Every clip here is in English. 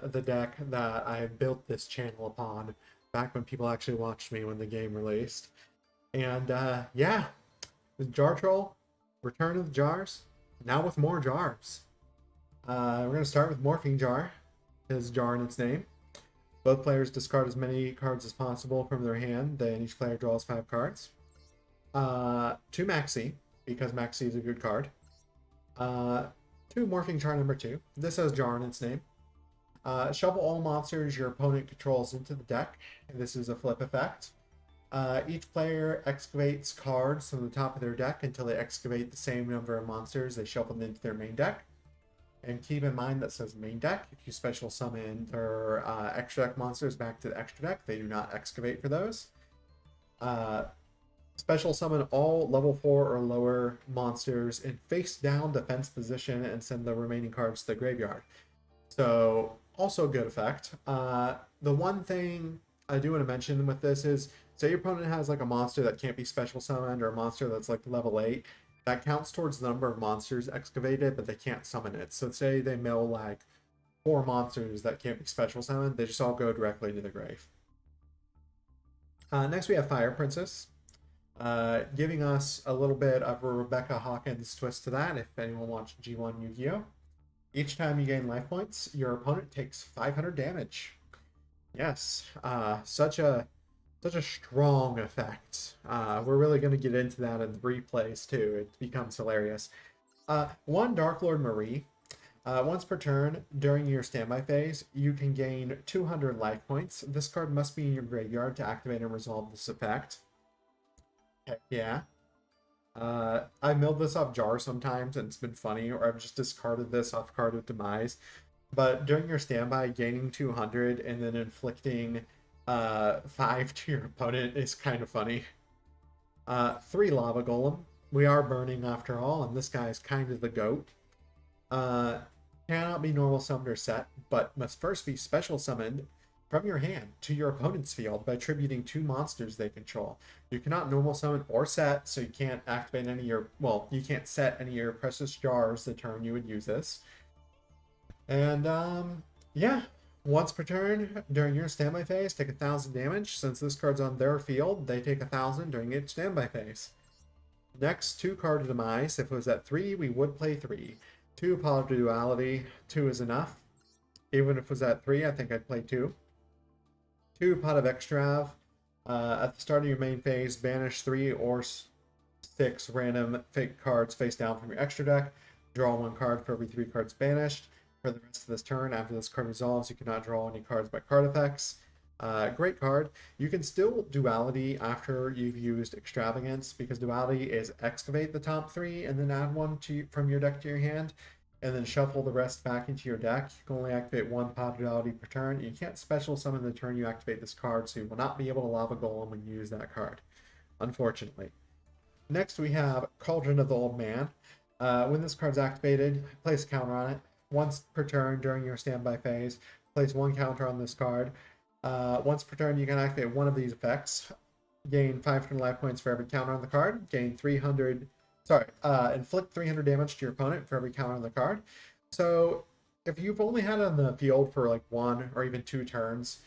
the deck that I built this channel upon back when people actually watched me when the game released. And yeah, the Jar Troll, Return of the Jars, now with more jars. We're going to start with Morphing Jar, his jar in its name. Both players discard as many cards as possible from their hand, then each player draws 5 cards. Two Maxi, because Maxi is a good card. Uh, two Morphing Jar number 2. This has Jar in its name. Shuffle all monsters your opponent controls into the deck. This is a flip effect. Each player excavates cards from the top of their deck until they excavate the same number of monsters they shuffled into their main deck. And keep in mind that says main deck. If you special summon their extra deck monsters back to the extra deck, they do not excavate for those. Special summon all level 4 or lower monsters in face down defense position and send the remaining cards to the graveyard. So, also a good effect. The one thing I do want to mention with this is, say your opponent has like a monster that can't be special summoned or a monster that's like level 8, that counts towards the number of monsters excavated, but they can't summon it. So say they mill like 4 monsters that can't be special summoned, they just all go directly to the grave. Next we have Fire Princess, giving us a little bit of a Rebecca Hawkins twist to that, if anyone watched G1 Yu-Gi-Oh! Each time you gain life points, your opponent takes 500 damage. Yes, such a strong effect. We're really going to get into that in the replays too. It becomes hilarious. One Dark Lord Marie. Once per turn during your standby phase, you can gain 200 life points. This card must be in your graveyard to activate and resolve this effect. Heck yeah. I milled this off Jar sometimes and it's been funny, or I've just discarded this off card with Demise. But during your standby, gaining 200 and then inflicting 5 to your opponent is kind of funny. 3 Lava Golem. We are burning after all, and this guy is kind of the GOAT. Cannot be normal summoned or set, but must first be special summoned from your hand to your opponent's field by attributing 2 monsters they control. You cannot normal summon or set, so you can't activate any of your, well, you can't set any of your precious jars the turn you would use this. And yeah, once per turn during your standby phase, take 1,000 damage. Since this card's on their field, they take 1,000 during each standby phase. Next, 2 card Demise. If it was at 3, we would play 3. 2 Pot of Duality. 2 is enough. Even if it was at 3, I think I'd play 2. 2 Pot of Extrav. At the start of your main phase, banish 3 or 6 random fake cards face down from your extra deck. Draw 1 card for every 3 cards banished. For the rest of this turn, after this card resolves, you cannot draw any cards by card effects. Great card. You can still Duality after you've used Extravagance, because Duality is excavate the top 3 and then add 1 from your deck to your hand, and then shuffle the rest back into your deck. You can only activate 1 Pot Duality per turn. You can't special summon the turn you activate this card, so you will not be able to Lava Golem when you use that card, unfortunately. Next we have Cauldron of the Old Man. When this card's activated, place a counter on it. Once per turn during your standby phase, place 1 counter on this card. Once per turn, you can activate one of these effects. Gain 500 life points for every counter on the card. Gain 300. Inflict 300 damage to your opponent for every counter on the card. So, if you've only had it on the field for like 1 or even 2 turns,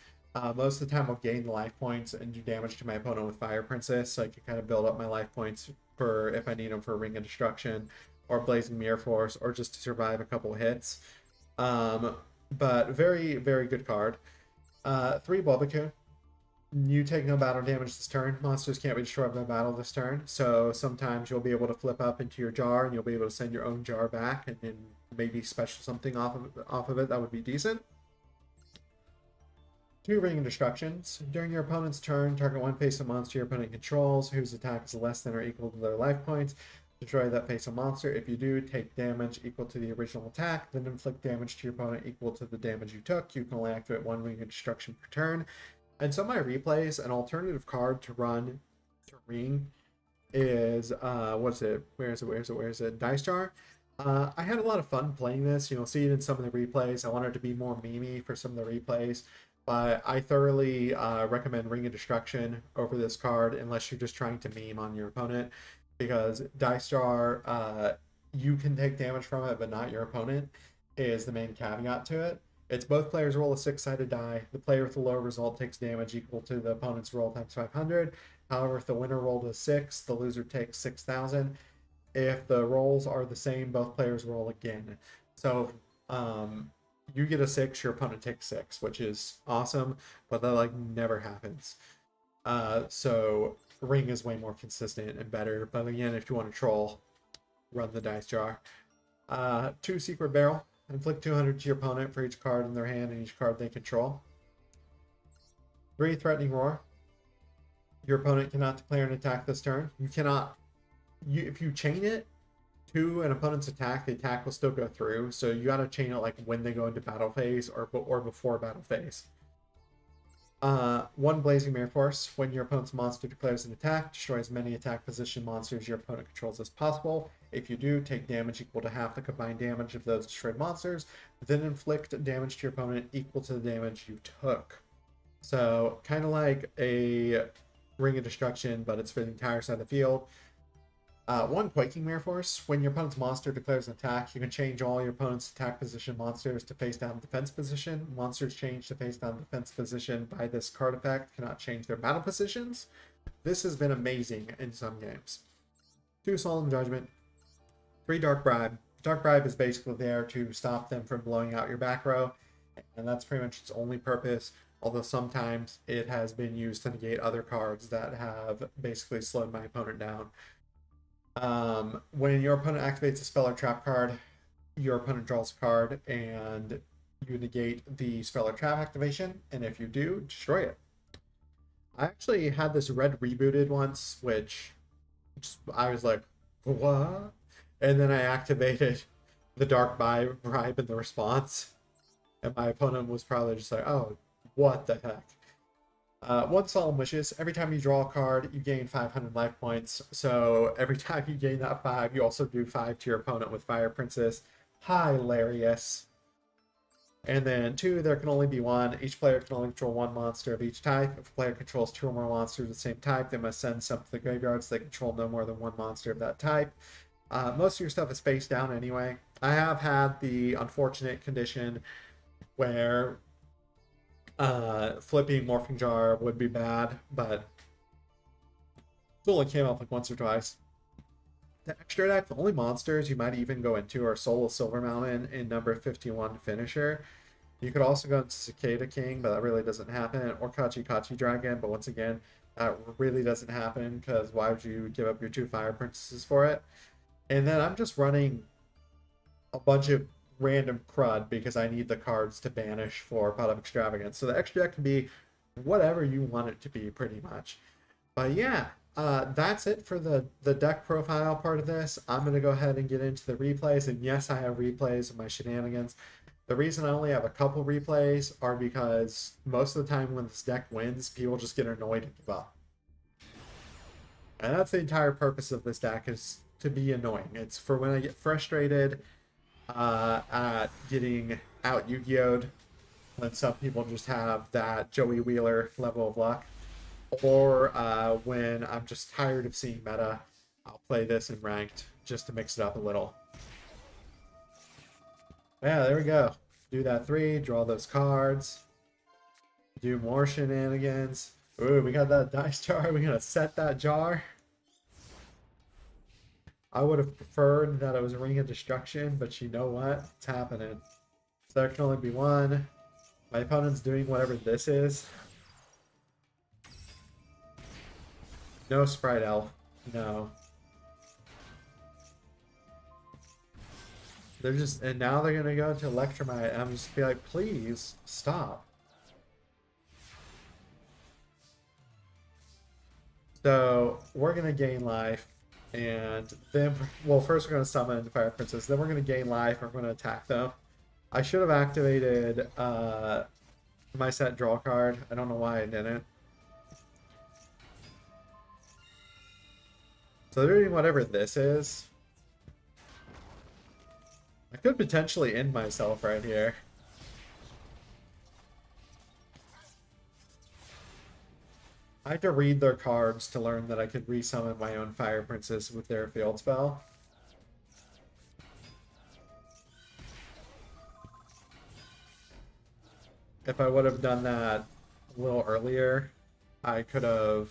most of the time I'll gain the life points and do damage to my opponent with Fire Princess, so I can kind of build up my life points for if I need them for Ring of Destruction or Blazing Mirror Force, or just to survive a couple hits. But very, very good card. 3 Bulbaku. You take no battle damage this turn. Monsters can't be destroyed by battle this turn, so sometimes you'll be able to flip up into your jar and you'll be able to send your own jar back and then maybe special something off of it that would be decent. 2 Ring of Destructions. During your opponent's turn, target 1 face-up monster your opponent controls whose attack is less than or equal to their life points. Destroy that face-up monster. If you do, take damage equal to the original attack, then inflict damage to your opponent equal to the damage you took. You can only activate 1 Ring of Destruction per turn. And so my replays, an alternative card to run to Ring is, what's it? Where is it? Dice Jar. I had a lot of fun playing this. You'll see it in some of the replays. I wanted it to be more memey for some of the replays. But I thoroughly recommend Ring of Destruction over this card unless you're just trying to meme on your opponent. Because Dice Jar, you can take damage from it, but not your opponent, is the main caveat to it. It's both players roll a 6-sided die. The player with the lower result takes damage equal to the opponent's roll times 500. However, if the winner rolled a 6, the loser takes 6,000. If the rolls are the same, both players roll again. So you get a 6, your opponent takes 6, which is awesome, but that like never happens. So ring is way more consistent and better. But again, if you want to troll, run the dice jar. 2 secret barrel. Inflict 200 to your opponent for each card in their hand and each card they control. 3 threatening roar. Your opponent cannot declare an attack this turn. You cannot. If you chain it to an opponent's attack, the attack will still go through. So you got to chain it like when they go into battle phase or before battle phase. 1 blazing mirror force. When your opponent's monster declares an attack, destroy as many attack position monsters your opponent controls as possible. If you do, take damage equal to half the combined damage of those destroyed monsters. Then inflict damage to your opponent equal to the damage you took. So kind of like a Ring of Destruction, but it's for the entire side of the field. 1 Quaking Mirror Force. When your opponent's monster declares an attack, you can change all your opponent's attack position monsters to face down defense position. Monsters changed to face down defense position by this card effect cannot change their battle positions. This has been amazing in some games. 2 Solemn Judgment. 3 Dark Bribe. Dark Bribe is basically there to stop them from blowing out your back row, and that's pretty much its only purpose, although sometimes it has been used to negate other cards that have basically slowed my opponent down. When your opponent activates a spell or trap card, your opponent draws a card and you negate the spell or trap activation, and if you do, destroy it. I actually had this red rebooted once, which I was like, what? And then I activated the Dark Bribe in the response, and my opponent was probably just like, oh, what the heck. 1 Solemn Wishes. Every time you draw a card, you gain 500 life points. So every time you gain that 5, you also do 5 to your opponent with Fire Princess. Hilarious. And then 2, there can only be 1. Each player can only control 1 monster of each type. If a player controls 2 or more monsters of the same type, they must send some to the graveyard so they control no more than 1 monster of that type. Most of your stuff is face down anyway. I have had the unfortunate condition where flipping Morphing Jar would be bad, but it only came up like once or twice. The extra deck, the only monsters you might even go into are Soul of Silver Mountain and number 51 Finisher. You could also go into Cicada King, but that really doesn't happen, or Kachi Kachi Dragon, but once again, that really doesn't happen because why would you give up your 2 Fire Princesses for it? And then I'm just running a bunch of random crud because I need the cards to banish for Pot of Extravagance. So the extra deck can be whatever you want it to be, pretty much. But yeah, that's it for the deck profile part of this. I'm going to go ahead and get into the replays. And yes, I have replays of my shenanigans. The reason I only have a couple replays are because most of the time when this deck wins, people just get annoyed and give up. And that's the entire purpose of this deck, is to be annoying. It's for when I get frustrated at getting out YuGiOh'd, when some people just have that Joey Wheeler level of luck, or when I'm just tired of seeing meta, I'll play this in ranked just to mix it up a little. Yeah, there we go. Do that 3, draw those cards, do more shenanigans. Ooh, we got that dice jar. We're gonna set that jar. I would have preferred that it was a Ring of Destruction, but you know what? It's happening. So there can only be 1. My opponent's doing whatever this is. No Sprite Elf. No. They're just, and now they're going to go into Electromite, and I'm just be like, please, stop. So, we're going to gain life. And then, well, first we're going to summon Fire Princess. Then we're going to gain life. And we're going to attack them. I should have activated my set draw card. I don't know why I didn't. So they're doing whatever this is. I could potentially end myself right here. I had to read their cards to learn that I could resummon my own Fire Princess with their field spell. if I would have done that a little earlier, I could have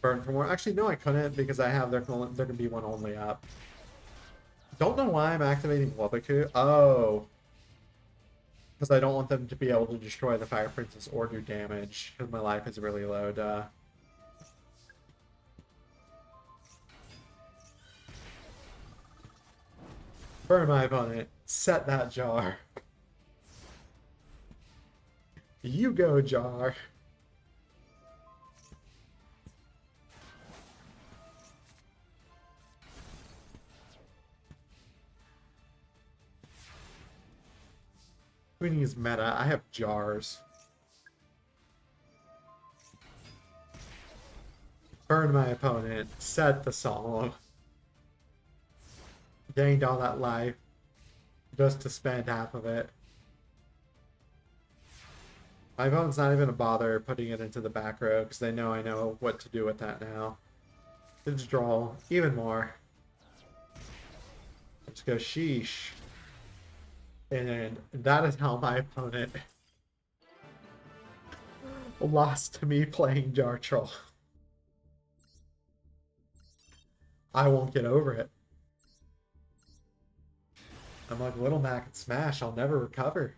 burned for more. Actually, no, I couldn't because I have there can be one only up. Don't know why I'm activating Wabaku. Oh, because I don't want them to be able to destroy the Fire Princess or do damage because my life is really low. Duh. Burn my opponent. Set that jar. YuGiOh jar. Who needs meta? I have jars. Burn my opponent. Set the solo. Gained all that life just to spend half of it. My opponent's not even gonna bother putting it into the back row because they know I know what to do with that now. Let's draw even more. Let's go sheesh. And that is how my opponent lost to me playing Jar Troll. I won't get over it. I'm like Little Mac and Smash, I'll never recover.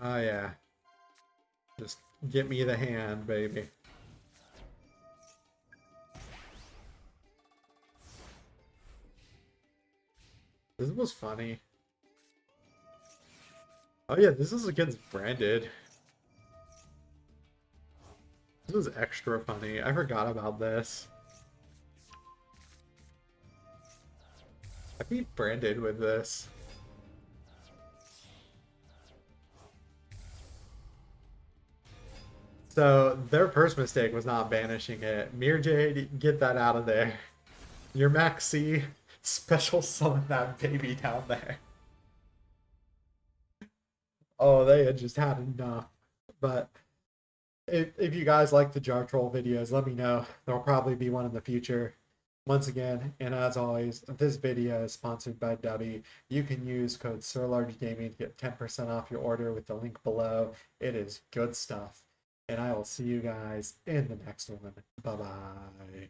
Oh yeah. Just get me the hand, baby. This was funny. Oh yeah, this is against Branded. This was extra funny. I forgot about this. I beat Branded with this. So their first mistake was not banishing it. Mir Jade, get that out of there. Your Maxi special summon that baby down there. Oh, they had just had enough. But if you guys like the Jar Troll videos, let me know. There'll probably be one in the future. Once again, and as always, this video is sponsored by Dubby. You can use code SirLargeGaming to get 10% off your order with the link below. It is good stuff. And I will see you guys in the next one. Bye-bye.